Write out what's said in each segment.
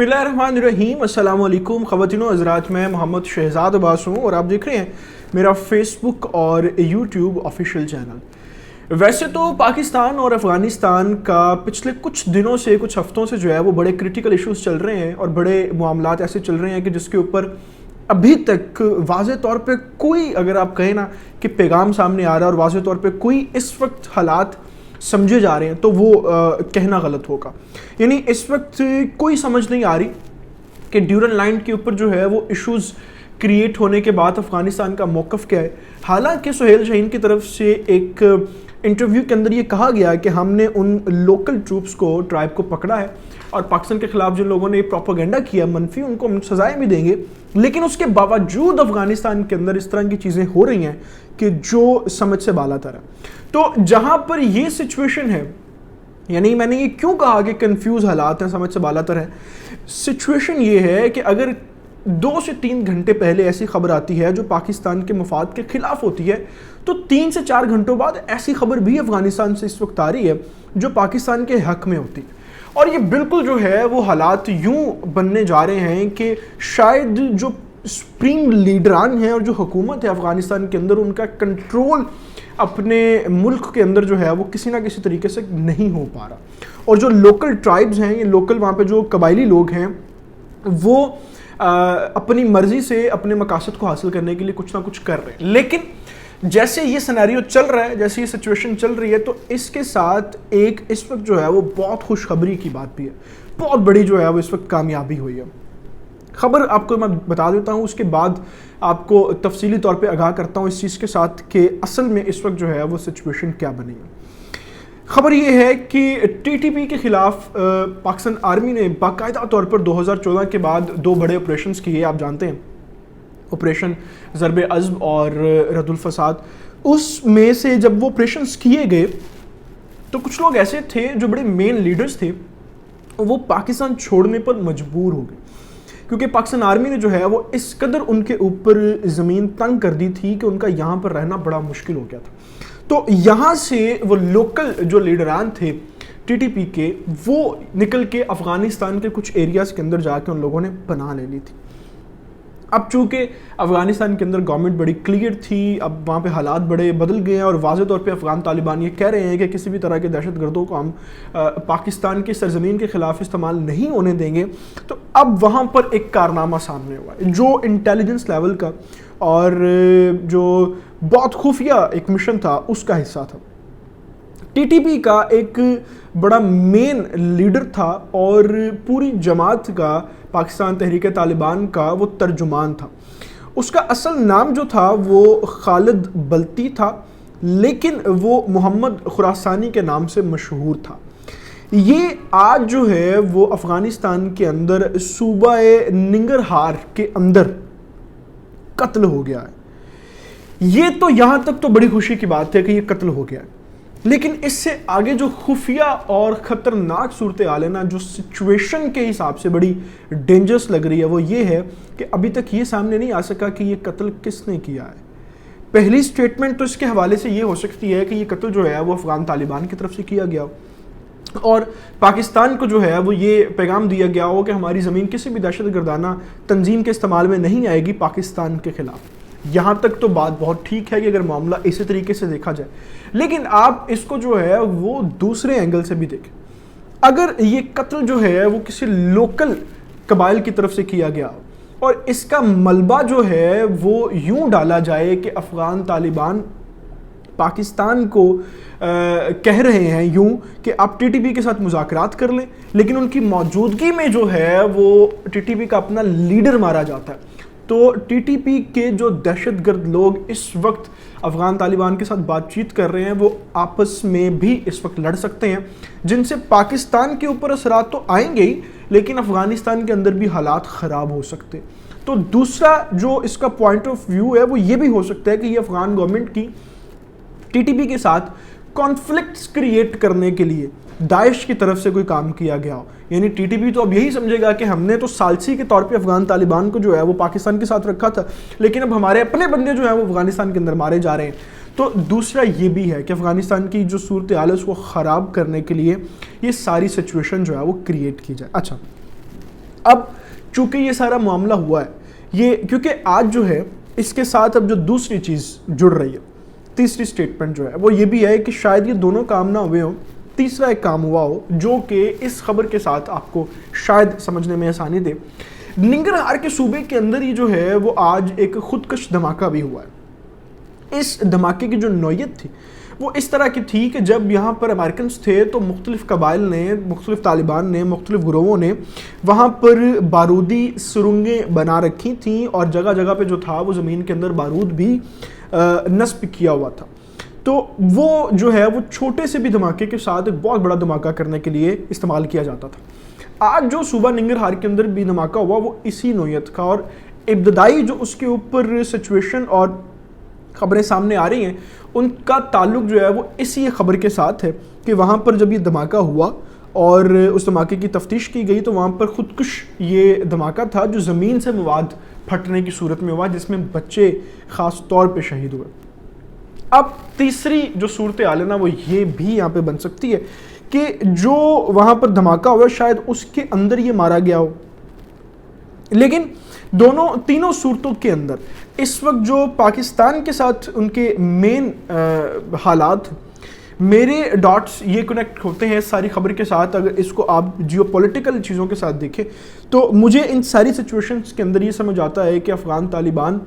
बिस्मिल्लाहिर्रहमानिर्रहीम। अस्सलाम वालेकुम ख़वातीन व हज़रात, मैं मोहम्मद शहज़ाद अब्बास हूँ और आप देख रहे हैं मेरा फेसबुक और यूट्यूब ऑफिशियल चैनल। वैसे तो पाकिस्तान और अफ़गानिस्तान का पिछले कुछ दिनों से, कुछ हफ़्तों से जो है वो बड़े क्रिटिकल इश्यूज़ चल रहे हैं और बड़े मामलात ऐसे चल रहे हैं कि जिसके ऊपर अभी तक वाज़े तौर पे कोई, अगर आप कहें ना कि पैगाम सामने आ रहा है और वाज़े तौर पे कोई इस वक्त हालात समझे जा रहे हैं, तो वो कहना गलत होगा। यानी इस वक्त कोई समझ नहीं आ रही कि ड्यूरन लाइन के ऊपर जो है वो इश्यूज़ क्रिएट होने के बाद अफ़गानिस्तान का मौक़िफ़ क्या है। हालांकि सुहेल शाहीन की तरफ से एक इंटरव्यू के अंदर ये कहा गया कि हमने उन लोकल ट्रूप्स को, ट्राइब को पकड़ा है और पाकिस्तान के ख़िलाफ़ जिन लोगों ने प्रोपेगेंडा किया मनफी, उनको हम सज़ाएँ भी देंगे। लेकिन उसके बावजूद अफ़गानिस्तान के अंदर इस तरह की चीज़ें हो रही हैं कि जो समझ से बालातर है। तो जहाँ पर ये सिचुएशन है, यानी मैंने ये क्यों कहा कि कंफ्यूज हालात हैं, समझ से बालातर है, सिचुएशन ये है कि अगर 2 से 3 घंटे पहले ऐसी खबर आती है जो पाकिस्तान के मफाद के खिलाफ होती है, तो 3 से 4 घंटों बाद ऐसी खबर भी अफगानिस्तान से इस वक्त आ रही है जो पाकिस्तान के हक में होती है। और ये बिल्कुल जो है वो हालात यूं बनने जा रहे हैं कि शायद जो सुप्रीम लीडरान हैं और जो हुकूमत है अफगानिस्तान के अंदर, उनका कंट्रोल अपने मुल्क के अंदर जो है वो किसी ना किसी तरीके से नहीं हो पा रहा। और जो लोकल ट्राइब्स हैं, ये लोकल वहाँ पे जो कबायली लोग हैं, वो अपनी मर्जी से अपने मकासद को हासिल करने के लिए कुछ ना कुछ कर रहे हैं। लेकिन जैसे ये सिनेरियो चल रहा है, जैसे ये सिचुएशन चल रही है, तो इसके साथ एक इस वक्त जो है वो बहुत खुशखबरी की बात भी है, बहुत बड़ी जो है वो इस वक्त कामयाबी हुई है। खबर आपको मैं बता देता हूँ, उसके बाद आपको तफसीली तौर पे आगाह करता हूँ इस चीज़ के साथ कि असल में इस वक्त जो है वो सिचुएशन क्या बनी है। खबर ये है कि टीटीपी के ख़िलाफ़ पाकिस्तान आर्मी ने बाकायदा तौर पर 2014 के बाद 2 बड़े ऑपरेशंस किए, आप जानते हैं, ऑपरेशन ज़रब अज़्म और रद्दुल फ़साद। उसमें से जब वो ऑपरेशंस किए गए तो कुछ लोग ऐसे थे जो बड़े मेन लीडर्स थे, वो पाकिस्तान छोड़ने पर मजबूर हो गए क्योंकि पाकिस्तान आर्मी ने जो है वो इस कदर उनके ऊपर ज़मीन तंग कर दी थी कि उनका यहाँ पर रहना बड़ा मुश्किल हो गया था। तो यहाँ से वो लोकल जो लीडरान थे टीटीपी के, वो निकल के अफ़गानिस्तान के कुछ एरियाज़ के अंदर जाके उन लोगों ने पनाह ले ली थी। अब चूँकि अफ़गानिस्तान के अंदर गवर्नमेंट बड़ी क्लियर थी, अब वहाँ पे हालात बड़े बदल गए हैं और वाज़े तौर पे अफ़गान तालिबान ये कह रहे हैं कि किसी भी तरह के दहशत गर्दों को हम पाकिस्तान की सरजमीन के ख़िलाफ़ इस्तेमाल नहीं होने देंगे। तो अब वहाँ पर एक कारनामा सामने हुआ है जो इंटेलिजेंस लेवल का और जो बहुत खुफिया एक मिशन था उसका हिस्सा था। टीटीपी का एक बड़ा मेन लीडर था और पूरी जमात का, पाकिस्तान तहरीक तालिबान का वो तर्जुमान था। उसका असल नाम जो था वो खालिद बल्ती था, लेकिन वो मोहम्मद खुरासानी के नाम से मशहूर था। ये आज जो है वो अफ़गानिस्तान के अंदर सूबा निंगरहार के अंदर कत्ल हो गया है। ये तो यहाँ तक तो बड़ी खुशी की बात है कि ये कत्ल हो गया है, लेकिन इससे आगे जो खुफिया और ख़तरनाक सूरत हाल है ना, जो सिचुएशन के हिसाब से बड़ी डेंजरस लग रही है, वो ये है कि अभी तक ये सामने नहीं आ सका कि ये कत्ल किसने किया है। पहली स्टेटमेंट तो इसके हवाले से ये हो सकती है कि ये कत्ल जो है वो अफ़गान तालिबान की तरफ से किया गया हो और पाकिस्तान को जो है वो ये पैगाम दिया गया हो कि हमारी ज़मीन किसी भी दहशत गर्दाना तंजीम के इस्तेमाल में नहीं आएगी पाकिस्तान के ख़िलाफ़। यहाँ तक तो बात बहुत ठीक है कि अगर मामला इसी तरीके से देखा जाए, लेकिन आप इसको जो है वो दूसरे एंगल से भी देखें। अगर ये कत्ल जो है वो किसी लोकल कबाइल की तरफ से किया गया और इसका मलबा जो है वो यूं डाला जाए कि अफ़गान तालिबान पाकिस्तान को कह रहे हैं यूं कि आप टीटीपी के साथ मुज़ाकरात कर लें, लेकिन उनकी मौजूदगी में जो है वो टीटीपी का अपना लीडर मारा जाता है। तो टीटीपी के जो दहशतगर्द लोग इस वक्त अफ़गान तालिबान के साथ बातचीत कर रहे हैं, वो आपस में भी इस वक्त लड़ सकते हैं, जिनसे पाकिस्तान के ऊपर असरात तो आएंगे ही, लेकिन अफ़गानिस्तान के अंदर भी हालात ख़राब हो सकते हैं। तो दूसरा जो इसका पॉइंट ऑफ व्यू है वो ये भी हो सकता है कि ये अफ़गान गवर्नमेंट की टीटीपी के साथ कॉन्फ्लिक्ट्स क्रिएट करने के लिए दाइश की तरफ से कोई काम किया गया हो। यानी टीटीपी तो अब यही समझेगा कि हमने तो सालसी के तौर पे अफगान तालिबान को जो है वो पाकिस्तान के साथ रखा था, लेकिन अब हमारे अपने बंदे जो है वो अफगानिस्तान के अंदर मारे जा रहे हैं। तो दूसरा ये भी है कि अफगानिस्तान की जो सूरत हाल है उसको ख़राब करने के लिए ये सारी सिचुएशन जो है वो क्रिएट की जाए। अच्छा, اب چونکہ یہ سارا معاملہ ہوا ہے، یہ کیونکہ آج جو ہے اس کے ساتھ اب جو دوسری چیز جڑ رہی ہے، تیسری سٹیٹمنٹ جو ہے وہ یہ بھی ہے کہ شاید یہ دونوں کام نہ ہوئے ہوں، تیسرا ایک کام ہوا ہو جو کہ اس خبر کے ساتھ آپ کو شاید سمجھنے میں آسانی دے۔ ننگرہار کے صوبے کے اندر ہی جو ہے وہ آج ایک خودکش دھماکہ بھی ہوا ہے۔ اس دھماکے کی جو نوعیت تھی وہ اس طرح کی تھی کہ جب یہاں پر امریکنز تھے تو مختلف قبائل نے، مختلف طالبان نے، مختلف گروہوں نے وہاں پر بارودی سرنگیں بنا رکھی تھیں اور جگہ جگہ پہ جو تھا وہ زمین کے اندر بارود بھی نصب کیا ہوا تھا۔ تو وہ جو ہے وہ چھوٹے سے بھی دھماکے کے ساتھ ایک بہت بڑا دھماکہ کرنے کے لیے استعمال کیا جاتا تھا۔ آج جو صوبہ ننگرہار کے اندر بھی دھماکہ ہوا وہ اسی نوعیت کا، اور ابتدائی جو اس کے اوپر سچویشن اور خبریں سامنے آ رہی ہیں ان کا تعلق جو ہے وہ اسی خبر کے ساتھ ہے کہ وہاں پر جب یہ دھماکہ ہوا اور اس دھماکے کی تفتیش کی گئی تو وہاں پر خودکش یہ دھماکہ تھا جو زمین سے مواد پھٹنے کی صورت میں ہوا، جس میں بچے خاص طور پہ شہید ہوئے۔ اب تیسری جو صورتحال ہے نا وہ یہ بھی یہاں پہ بن سکتی ہے کہ جو وہاں پر دھماکہ ہوا شاید اس کے اندر یہ مارا گیا ہو، لیکن تینوں صورتوں کے اندر اس وقت جو پاکستان کے ساتھ ان کے مین حالات، میرے ڈاٹس یہ کنیکٹ ہوتے ہیں ساری خبر کے ساتھ۔ اگر اس کو آپ جیو پولیٹیکل چیزوں کے ساتھ دیکھیں تو مجھے ان ساری سچویشنز کے اندر یہ سمجھ آتا ہے کہ افغان طالبان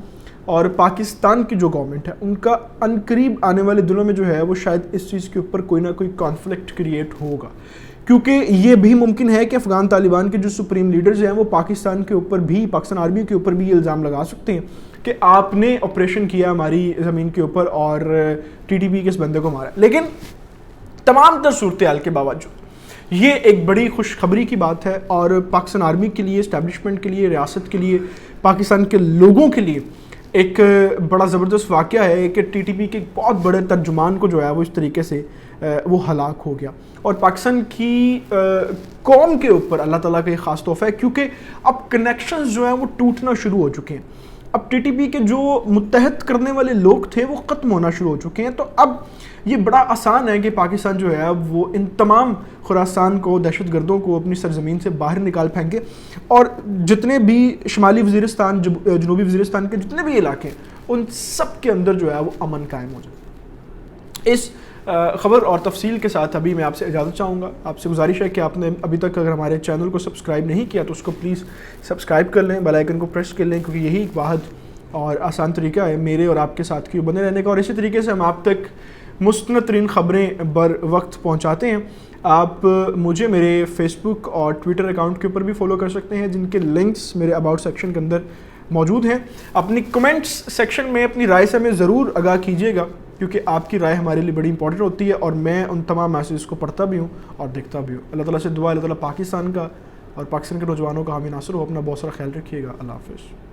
اور پاکستان کی جو گورنمنٹ ہے ان کا عنقریب آنے والے دنوں میں جو ہے وہ شاید اس چیز کے اوپر کوئی نہ کوئی کانفلکٹ کریٹ ہوگا، کیونکہ یہ بھی ممکن ہے کہ افغان طالبان کے جو سپریم لیڈرز ہیں وہ پاکستان کے اوپر بھی، پاکستان آرمی کے اوپر بھی یہ الزام لگا سکتے ہیں کہ آپ نے آپریشن کیا ہماری زمین کے اوپر اور ٹی ٹی پی کے اس بندے کو مارا۔ لیکن تمام تر صورتحال کے باوجود یہ ایک بڑی خوشخبری کی بات ہے اور پاکستان آرمی کے لیے، اسٹیبلشمنٹ کے لیے، ریاست کے لیے، پاکستان کے لوگوں کے لیے ایک بڑا زبردست واقعہ ہے کہ ٹی ٹی پی کے ایک بہت بڑے ترجمان کو جو ہے وہ اس طریقے سے وہ ہلاک ہو گیا، اور پاکستان کی قوم کے اوپر اللہ تعالیٰ کا یہ خاص تحفہ ہے کیونکہ اب کنیکشنز جو ہیں وہ ٹوٹنا شروع ہو چکے ہیں۔ اب ٹی ٹی پی کے جو متحد کرنے والے لوگ تھے وہ ختم ہونا شروع ہو چکے ہیں، تو اب یہ بڑا آسان ہے کہ پاکستان جو ہے وہ ان تمام خراسان کو، دہشت گردوں کو اپنی سرزمین سے باہر نکال پھینکے، اور جتنے بھی شمالی وزیرستان، جنوبی وزیرستان کے جتنے بھی علاقے ہیں ان سب کے اندر جو ہے وہ امن قائم ہو جائے۔ اس خبر اور تفصیل کے ساتھ ابھی میں آپ سے اجازت چاہوں گا۔ آپ سے گزارش ہے کہ آپ نے ابھی تک اگر ہمارے چینل کو سبسکرائب نہیں کیا تو اس کو پلیز سبسکرائب کر لیں، بیل آئیکن کو پریس کر لیں، کیونکہ یہی ایک واحد اور آسان طریقہ ہے میرے اور آپ کے ساتھ کی بنے رہنے کا، اور اسی طریقے سے ہم آپ تک مستند ترین خبریں بر وقت پہنچاتے ہیں۔ آپ مجھے میرے فیس بک اور ٹویٹر اکاؤنٹ کے اوپر بھی فالو کر سکتے ہیں، جن کے لنکس میرے اباؤٹ سیکشن کے اندر موجود ہیں۔ اپنی کمنٹس سیکشن میں اپنی رائے سے ہمیں ضرور آگاہ کیجیے گا، کیونکہ آپ کی رائے ہمارے لیے بڑی امپورٹنٹ ہوتی ہے، اور میں ان تمام میسیجز کو پڑھتا بھی ہوں اور دیکھتا بھی ہوں۔ اللہ تعالیٰ سے دعا، اللہ تعالیٰ پاکستان کا اور پاکستان کے نوجوانوں کا حامی ناصر ہو۔ اپنا بہت سارا خیال رکھیے گا۔ اللہ حافظ۔